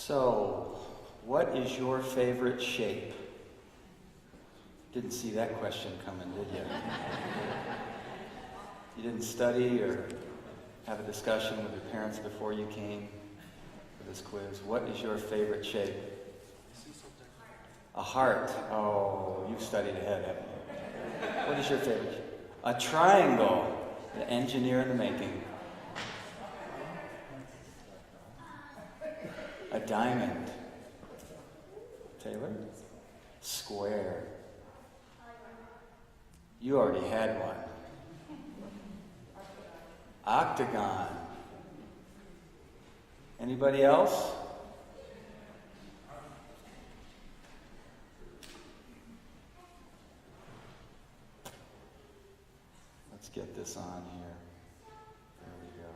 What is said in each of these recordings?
So, what is your favorite shape? Didn't see that question coming, did you? You didn't study or have a discussion with your parents before you came for this quiz. What is your favorite shape? A heart. Oh, you've studied ahead, haven't you? What is your favorite shape? A triangle. The engineer in the making. A diamond. Taylor? Square. You already had one. Octagon. Anybody else? Let's get this on here. There we go.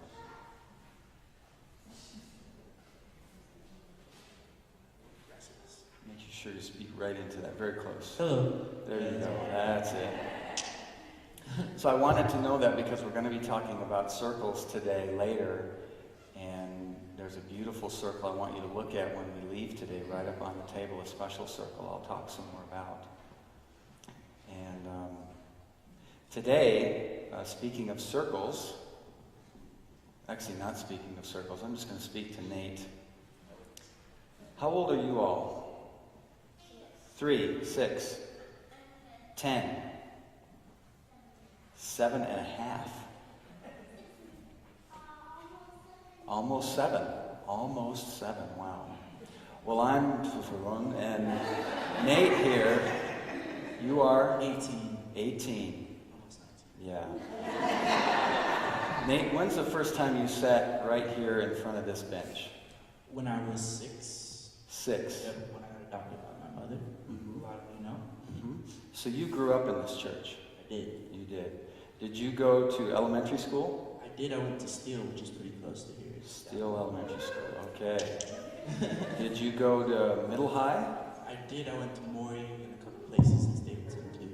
Make sure you speak right into that. Very close. Hello. There you go. That's it. So I wanted to know that because we're going to be talking about circles today later, and there's a beautiful circle I want you to look at when we leave today, right up on the table, a special circle I'll talk some more about. And today, speaking of circles, actually not speaking of circles, I'm just going to speak to Nate. How old are you all? 3, 6, 10. 7.5. Almost 7. Almost 7. Wow. Well, I'm one, and Nate here, you are 18. 18. Yeah. Nate, when's the first time you sat right here in front of this bench? When I was 6. 6. Yep, when I got adopted by my mother. Mm-hmm. A lot of you know. Mm-hmm. So you grew up in this church? I did. You did. Did you go to elementary school? I did. I went to Steele, which is pretty close to here. Steele Elementary School, okay. Did you go to middle high? I did. I went to Maury and a couple places in Davidson too.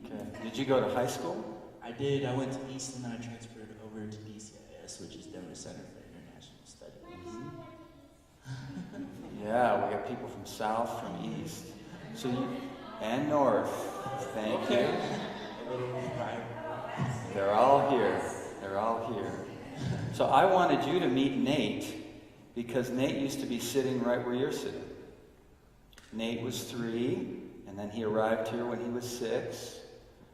Okay. Did you go to high school? I did. I went to East and then I transferred over to DCIS, which is Denver Center for International Studies. Yeah, we got people from south, from east. So you, and north. Thank you. They're all here. They're all here. So I wanted you to meet Nate because Nate used to be sitting right where you're sitting. Nate was 3, and then he arrived here when he was 6,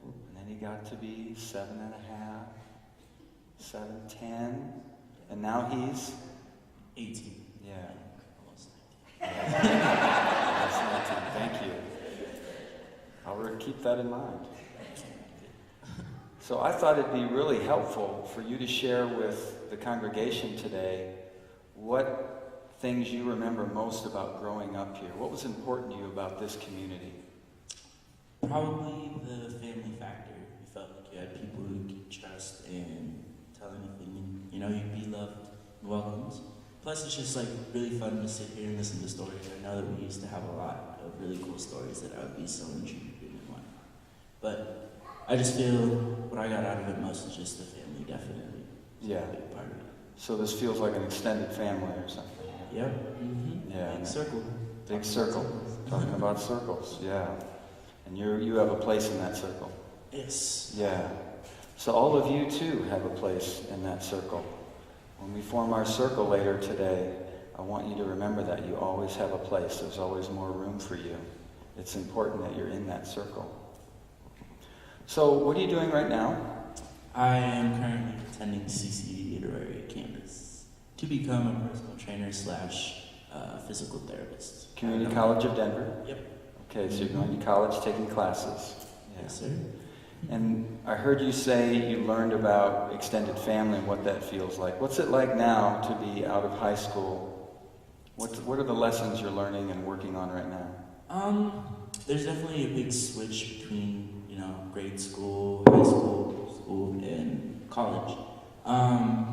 and then he got to be 7.5, 7:10, and now he's 18. Yeah. Almost 19. Thank you. I'll keep that in mind. So I thought it'd be really helpful for you to share with the congregation today what things you remember most about growing up here. What was important to you about this community? Probably the family factor. You felt like you had people who you could trust and tell anything, and you know you'd be loved and welcomed. Plus, it's just like really fun to sit here and listen to stories. I know that we used to have a lot of really cool stories that I would be so intrigued in and whatnot. But I just feel what I got out of it most is just the family, definitely. Yeah. A big part of it. So this feels like an extended family or something. Yep. Mm-hmm. Yeah. Big circle. Big circle. Talking about circles, yeah. And you have a place in that circle. Yes. Yeah. So all of you too have a place in that circle. When we form our circle later today, I want you to remember that you always have a place. There's always more room for you. It's important that you're in that circle. So what are you doing right now? I am currently attending CCD Literary Campus to become a personal trainer / physical therapist. Community College of Denver? Yep. Okay, so you're going to college taking classes. Yeah. Yes, sir. And I heard you say you learned about extended family and what that feels like. What's it like now to be out of high school? What are the lessons you're learning and working on right now? There's definitely a big switch between, grade school, high school, and college.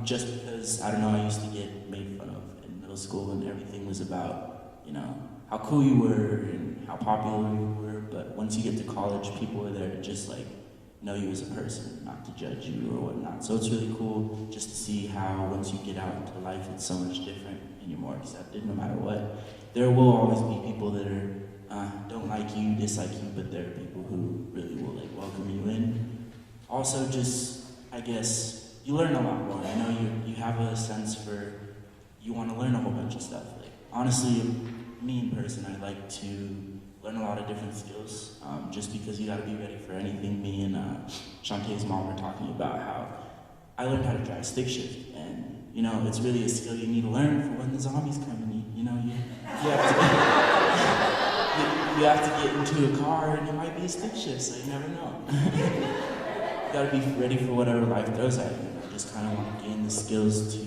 Just because, I don't know, I used to get made fun of in middle school and everything was about, how cool you were and how popular you were. But once you get to college, people are there to just know you as a person, not to judge you or whatnot. So it's really cool just to see how once you get out into life, it's so much different. and you're more accepted no matter what. There will always be people that are don't like you, dislike you, but there are people who really will like welcome you in. Also, just I guess you learn a lot more. I know you have a sense for you want to learn a whole bunch of stuff. Like honestly, me in person, I like to learn a lot of different skills. Just because you got to be ready for anything. Me and Shantae's mom were talking about how I learned how to drive stick shift, and you know it's really a skill you need to learn for when the zombies come. And you know you have to. You have to get into a car and it might be a stick shift, so you never know. You gotta be ready for whatever life throws at you. I just kind of want to gain the skills to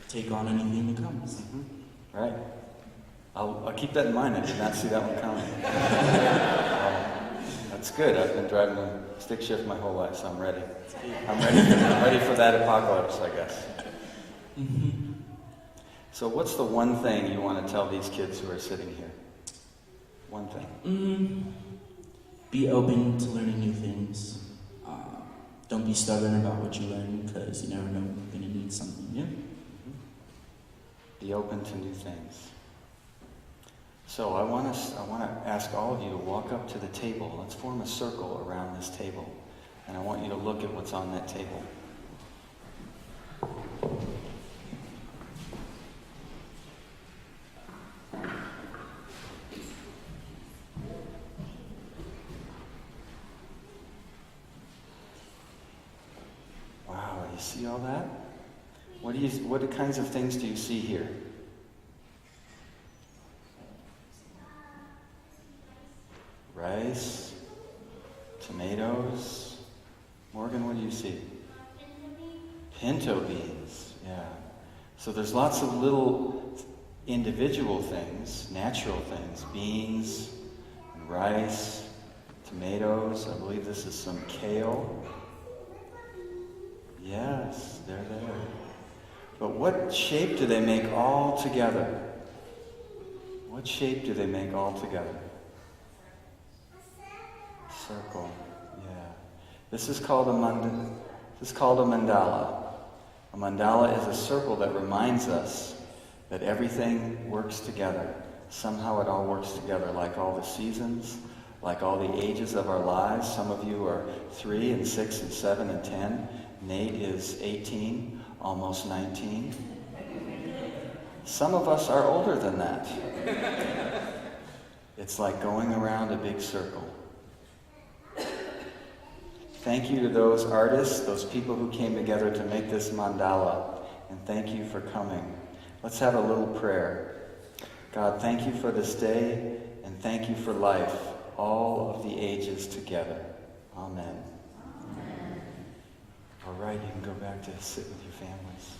take on anything that comes. Mm-hmm. Right. I'll keep that in mind. I did not see that one coming. That's good. I've been driving a stick shift my whole life, so I'm ready. I'm ready for that apocalypse, I guess. Mm-hmm. So what's the one thing you want to tell these kids who are sitting here? One thing. Be open to learning new things. Don't be stubborn about what you learn, because you never know when you're going to need something new. Be open to new things. So I want to ask all of you to walk up to the table. Let's form a circle around this table. And I want you to look at what's on that table. You see all that? What kinds of things do you see here? Rice, tomatoes. Morgan, what do you see? Pinto beans, yeah. So there's lots of little individual things, natural things, beans, and rice, tomatoes. I believe this is some kale. Yes, they're there. But what shape do they make all together? What shape do they make all together? Circle, yeah. This is called a mandala. A mandala is a circle that reminds us that everything works together. Somehow it all works together, like all the seasons, like all the ages of our lives. Some of you are 3 and 6 and 7 and 10. Nate is 18, almost 19. Some of us are older than that. It's like going around a big circle. Thank you to those artists, those people who came together to make this mandala, and thank you for coming. Let's have a little prayer. God, thank you for this day, and thank you for life, all of the ages together. Amen. All right, you can go back to sit with your families.